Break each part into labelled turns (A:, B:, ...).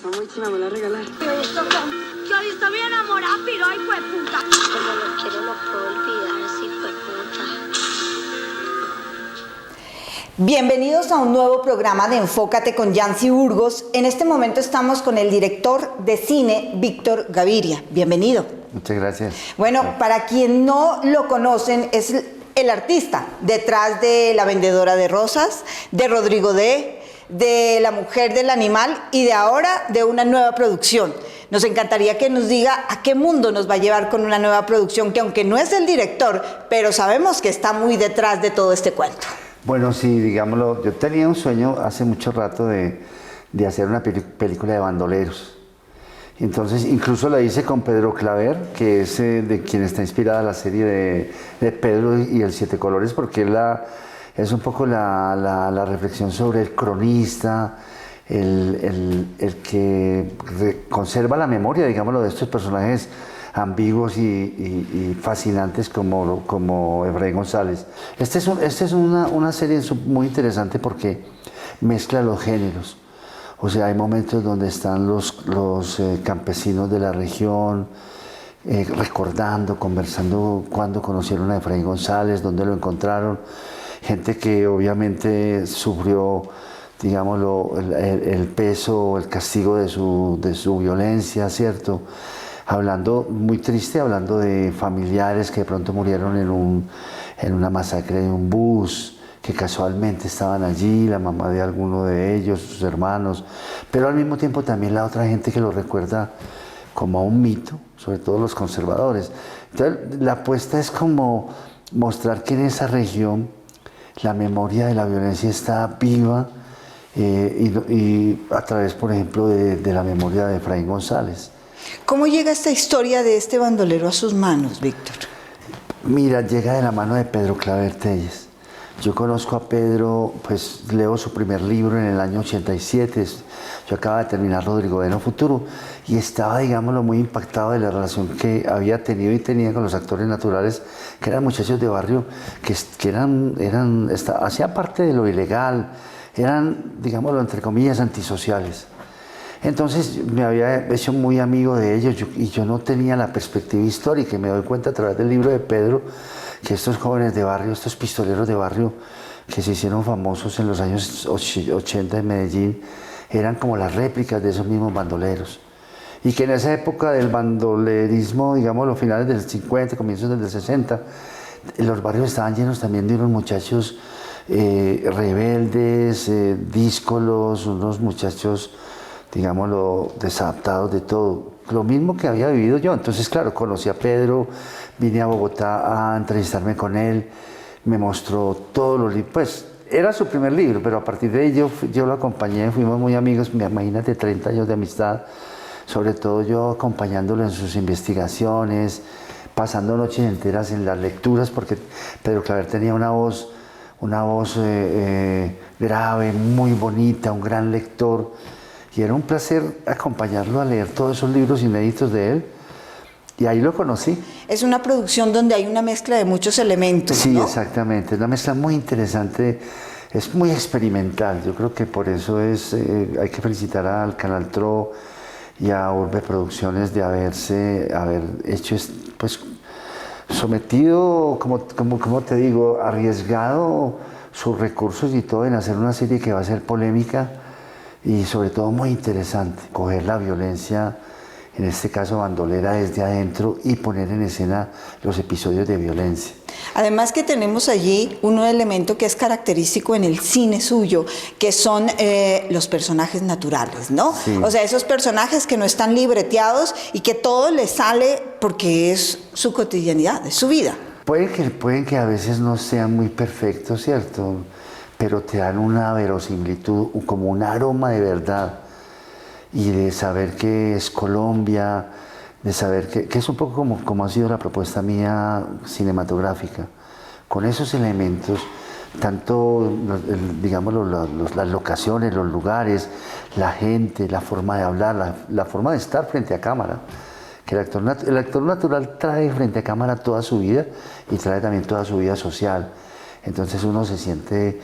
A: Está muy chima, me la regalar.
B: Yo estoy bien enamorada, pero ay, fue puta.
C: Como lo quiero, no puedo olvidar, sí, fue puta.
D: Bienvenidos a un nuevo programa de Enfócate con Yancy Burgos. En este momento estamos con el director de cine, Víctor Gaviria. Bienvenido.
E: Muchas gracias.
D: Bueno, para quien no lo conocen, es el artista detrás de La vendedora de rosas, de Rodrigo de La mujer del animal y de ahora de una nueva producción. Nos encantaría que nos diga a qué mundo nos va a llevar con una nueva producción, que aunque no es el director, pero sabemos que está muy detrás de todo este cuento.
E: Bueno, sí, digámoslo, yo tenía un sueño hace mucho rato de hacer una película de bandoleros. Entonces, incluso la hice con Pedro Claver, que es de quien está inspirada la serie de Pedro y el Siete Colores, porque es un poco la reflexión sobre el cronista, el que conserva la memoria, digámoslo, de estos personajes ambiguos y fascinantes como Efraín González. Esta es una serie muy interesante porque mezcla los géneros. O sea, hay momentos donde están los campesinos de la región recordando, conversando cuando conocieron a Efraín González, dónde lo encontraron. Gente que obviamente sufrió, digámoslo, el peso, el castigo de su violencia, ¿cierto? Hablando, muy triste, hablando de familiares que de pronto murieron en una masacre de un bus, que casualmente estaban allí, la mamá de alguno de ellos, sus hermanos, pero al mismo tiempo también la otra gente que lo recuerda como a un mito, sobre todo los conservadores. Entonces, la apuesta es como mostrar que en esa región la memoria de la violencia está viva y a través, por ejemplo, de la memoria de Efraín González.
D: ¿Cómo llega esta historia de este bandolero a sus manos, Víctor?
E: Mira, llega de la mano de Pedro Claver Telles. Yo conozco a Pedro, pues leo su primer libro en el año 87, yo acababa de terminar Rodrigo de No Futuro y estaba, digámoslo, muy impactado de la relación que había tenido y tenía con los actores naturales, que eran muchachos de barrio, que hacían parte de lo ilegal, eran, digámoslo, entre comillas, antisociales. Entonces me había hecho muy amigo de ellos y yo no tenía la perspectiva histórica y me doy cuenta a través del libro de Pedro que estos jóvenes de barrio, estos pistoleros de barrio que se hicieron famosos en los años 80 en Medellín, eran como las réplicas de esos mismos bandoleros. Y que en esa época del bandolerismo, digamos los finales del 50, comienzos del 60, los barrios estaban llenos también de unos muchachos rebeldes, díscolos, unos muchachos, digámoslo, desadaptados de todo. Lo mismo que había vivido yo. Entonces, claro, conocí a Pedro, vine a Bogotá a entrevistarme con él, me mostró todos los libros. Pues era su primer libro, pero a partir de ahí yo lo acompañé, fuimos muy amigos, imagínate, 30 años de amistad, sobre todo yo acompañándolo en sus investigaciones, pasando noches enteras en las lecturas, porque Pedro Claver tenía una voz grave, muy bonita, un gran lector. Y era un placer acompañarlo a leer todos esos libros inéditos de él. Y ahí lo conocí. Es
D: una producción donde hay una mezcla de muchos elementos,
E: sí,
D: ¿no?
E: Exactamente. Es una mezcla muy interesante. Es muy experimental. Yo creo que por eso hay que felicitar al Canal Tro y a Urbe Producciones de haber hecho, pues, sometido, como te digo, arriesgado sus recursos y todo en hacer una serie que va a ser polémica y sobre todo muy interesante, coger la violencia, en este caso bandolera, desde adentro y poner en escena los episodios de violencia.
D: Además que tenemos allí un elemento que es característico en el cine suyo, que son los personajes naturales, ¿no?
E: Sí.
D: O sea, esos personajes que no están libreteados y que todo les sale porque es su cotidianidad, es su vida.
E: Pueden que a veces no sean muy perfectos, ¿cierto? Pero te dan una verosimilitud, como un aroma de verdad y de saber que es Colombia, de saber que es un poco como ha sido la propuesta mía cinematográfica, con esos elementos, tanto digamos las locaciones, los lugares, la gente, la forma de hablar, la forma de estar frente a cámara, que el actor natural trae frente a cámara toda su vida y trae también toda su vida social. Entonces uno se siente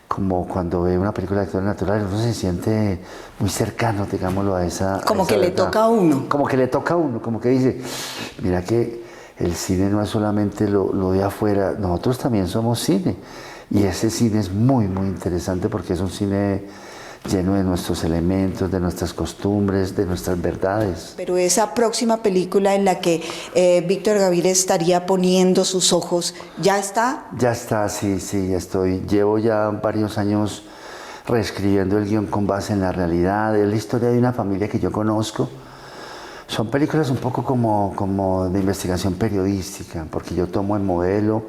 E: como cuando ve una película de actores naturales, uno se siente muy cercano, digámoslo, a esa...
D: Como
E: a esa
D: que le
E: verdad.
D: toca a uno.
E: Como que le toca a uno, como que dice, mira que el cine no es solamente lo de afuera, nosotros también somos cine. Y ese cine es muy, muy interesante porque es un cine lleno de nuestros elementos, de nuestras costumbres, de nuestras verdades.
D: Pero esa próxima película en la que Víctor Gaviria estaría poniendo sus ojos, ¿ya está?
E: Ya está, sí, sí, ya estoy. Llevo ya varios años reescribiendo el guión con base en la realidad. Es la historia de una familia que yo conozco. Son películas un poco como de investigación periodística, porque yo tomo el modelo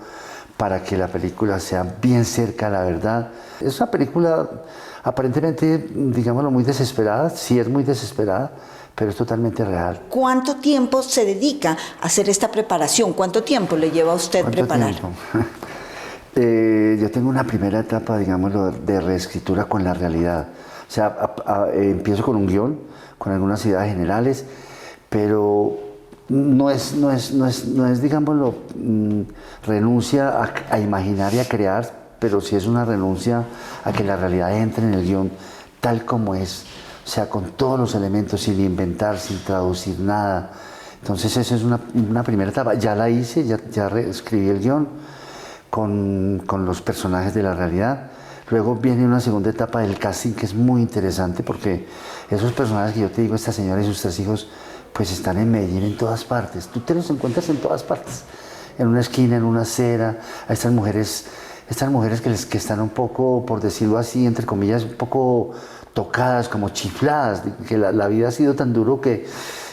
E: para que la película sea bien cerca a la verdad. Es una película aparentemente, digámoslo, muy desesperada, sí es muy desesperada, pero es totalmente real.
D: ¿Cuánto tiempo se dedica a hacer esta preparación? ¿Cuánto tiempo le lleva a usted
E: ¿Cuánto
D: preparar?
E: tiempo? Yo tengo una primera etapa, digámoslo, de reescritura con la realidad. O sea, empiezo con un guión, con algunas ideas generales, pero no es digámoslo, renuncia a imaginar y a crear, pero sí es una renuncia a que la realidad entre en el guión tal como es, o sea, con todos los elementos, sin inventar, sin traducir nada. Entonces esa es una primera etapa. Ya la hice, ya reescribí el guión con los personajes de la realidad. Luego viene una segunda etapa del casting que es muy interesante porque esos personajes que yo te digo, esta señora y sus 3 hijos, pues están en Medellín en todas partes. Tú te los encuentras en todas partes. En una esquina, en una acera, a estas mujeres que están un poco, por decirlo así, entre comillas, un poco tocadas, como chifladas, que la vida ha sido tan duro que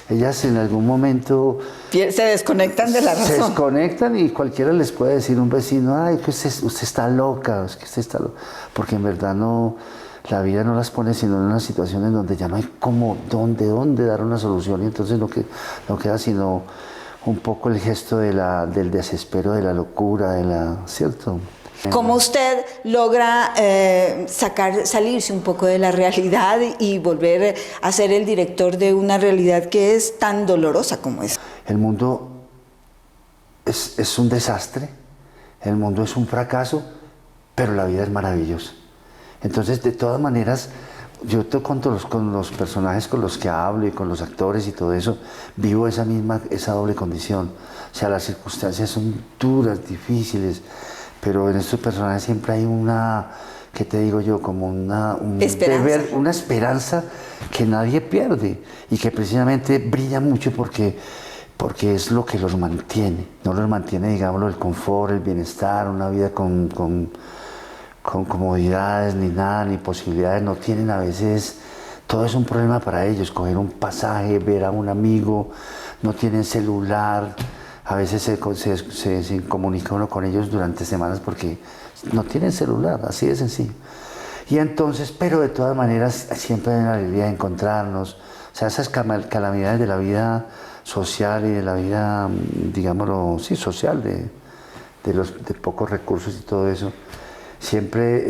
E: ellas en algún momento
D: Se desconectan de la
E: se
D: razón.
E: desconectan y cualquiera les puede decir un vecino, ay, que usted está loca, es que usted está loca, porque en verdad no, la vida no las pone sino en una situación en donde ya no hay como dónde dar una solución y entonces no queda sino un poco el gesto del desespero, de la locura, ¿cierto?
D: ¿Cómo usted logra salirse un poco de la realidad y volver a ser el director de una realidad que es tan dolorosa como esa?
E: El mundo es un desastre, el mundo es un fracaso, pero la vida es maravillosa. Entonces, de todas maneras, yo con los personajes con los que hablo y con los actores y todo eso, vivo esa doble condición. O sea, las circunstancias son duras, difíciles, pero en estos personajes siempre hay ¿qué te digo yo? Como
D: Esperanza.
E: una esperanza que nadie pierde y que precisamente brilla mucho porque es lo que los mantiene. No los mantiene, digámoslo, el confort, el bienestar, una vida con comodidades, ni nada, ni posibilidades. No tienen a veces, todo es un problema para ellos, coger un pasaje, ver a un amigo, no tienen celular. A veces se comunica uno con ellos durante semanas porque no tienen celular, así de sencillo. Y entonces, pero de todas maneras, siempre hay una alegría de encontrarnos. O sea, esas calamidades de la vida social y de la vida, digámoslo, sí, social, de pocos recursos y todo eso, siempre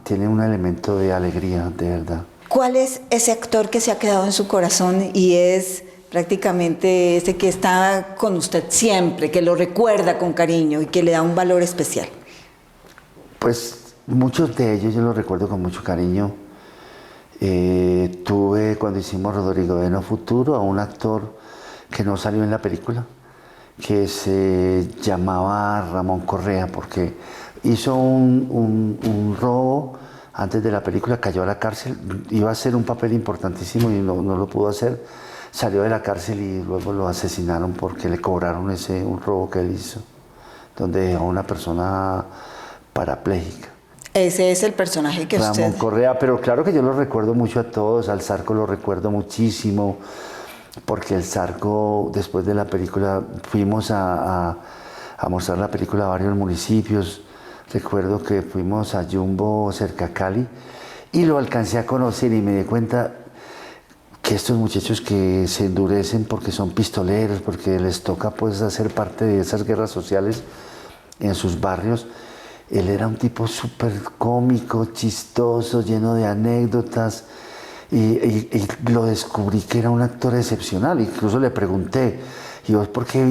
E: tiene un elemento de alegría, de verdad.
D: ¿Cuál es ese actor que se ha quedado en su corazón y es prácticamente ese que está con usted siempre, que lo recuerda con cariño y que le da un valor especial?
E: Pues muchos de ellos yo los recuerdo con mucho cariño. Tuve cuando hicimos Rodrigo de No Futuro a un actor que no salió en la película, que se llamaba Ramón Correa, porque hizo un robo antes de la película, cayó a la cárcel, iba a hacer un papel importantísimo y no lo pudo hacer. Salió de la cárcel y luego lo asesinaron porque le cobraron un robo que él hizo, donde dejó a una persona parapléjica.
D: Ese es el personaje que
E: Ramón
D: usted...
E: Correa, pero claro que yo lo recuerdo mucho a todos, al Zarco lo recuerdo muchísimo, porque el Zarco, después de la película, fuimos a mostrar la película a varios municipios. Recuerdo que fuimos a Jumbo, cerca a Cali, y lo alcancé a conocer y me di cuenta que estos muchachos que se endurecen porque son pistoleros, porque les toca pues hacer parte de esas guerras sociales en sus barrios, él era un tipo súper cómico, chistoso, lleno de anécdotas, y lo descubrí que era un actor excepcional. Incluso le pregunté, ¿y vos por qué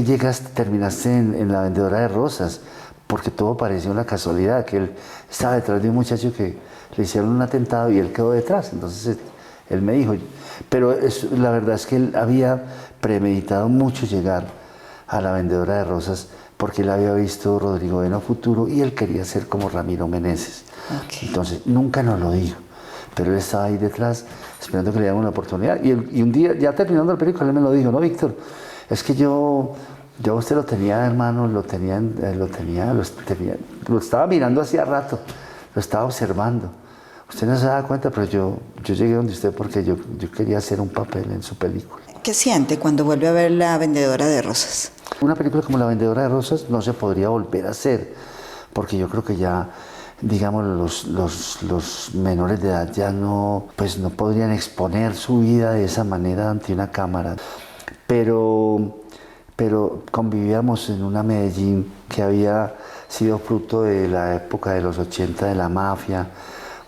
E: terminaste en La Vendedora de Rosas? porque todo parecía una casualidad, que él estaba detrás de un muchacho que le hicieron un atentado y él quedó detrás. Entonces él me dijo, pero la verdad es que él había premeditado mucho llegar a La Vendedora de Rosas porque él había visto Rodrigo Bueno Futuro y él quería ser como Ramiro Meneses. Okay. Entonces nunca nos lo dijo, pero él estaba ahí detrás esperando que le dieran una oportunidad. Y un día, ya terminando la película, él me lo dijo, no, Víctor, es que yo a usted lo tenía, hermano, lo estaba mirando hacía rato, lo estaba observando. Usted no se da cuenta, pero yo llegué donde usted porque yo quería hacer un papel en su película.
D: ¿Qué siente cuando vuelve a ver La Vendedora de Rosas?
E: Una película como La Vendedora de Rosas no se podría volver a hacer, porque yo creo que ya, digamos, los menores de edad ya no podrían exponer su vida de esa manera ante una cámara. Pero convivíamos en una Medellín que había sido fruto de la época de los 80 de la mafia,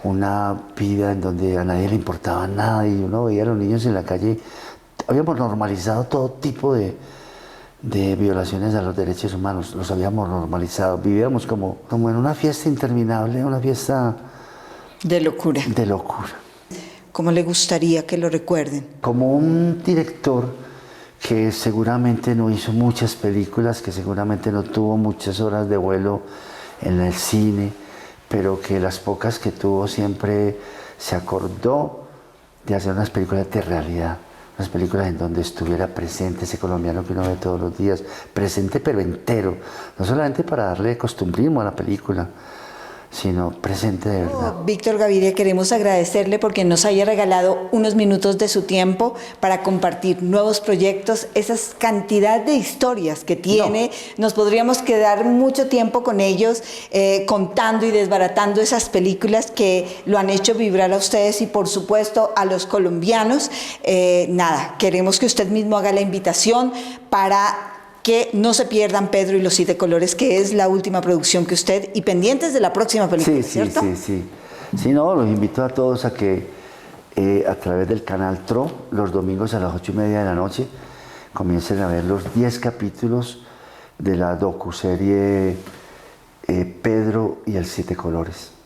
E: una vida en donde a nadie le importaba nada y uno veía a los niños en la calle. Habíamos normalizado todo tipo de violaciones a los derechos humanos, los habíamos normalizado, vivíamos como en una fiesta interminable, una fiesta
D: de locura.
E: De locura.
D: ¿Cómo le gustaría que lo recuerden?
E: Como un director que seguramente no hizo muchas películas, que seguramente no tuvo muchas horas de vuelo en el cine, pero que las pocas que tuvo siempre se acordó de hacer unas películas de realidad, unas películas en donde estuviera presente ese colombiano que uno ve todos los días, presente pero entero, no solamente para darle costumbrismo a la película, sino presente de verdad.
D: Víctor Gaviria, queremos agradecerle porque nos haya regalado unos minutos de su tiempo para compartir nuevos proyectos, esa cantidad de historias que tiene. Nos podríamos quedar mucho tiempo con ellos contando y desbaratando esas películas que lo han hecho vibrar a ustedes y por supuesto a los colombianos. Queremos que usted mismo haga la invitación para que no se pierdan Pedro y los 7 colores, que es la última producción que usted, y pendientes de la próxima película, ¿cierto?
E: Sí, no, los invito a todos a que a través del canal TRO, los domingos a las 8:30 de la noche, comiencen a ver los 10 capítulos de la docuserie Pedro y el 7 colores.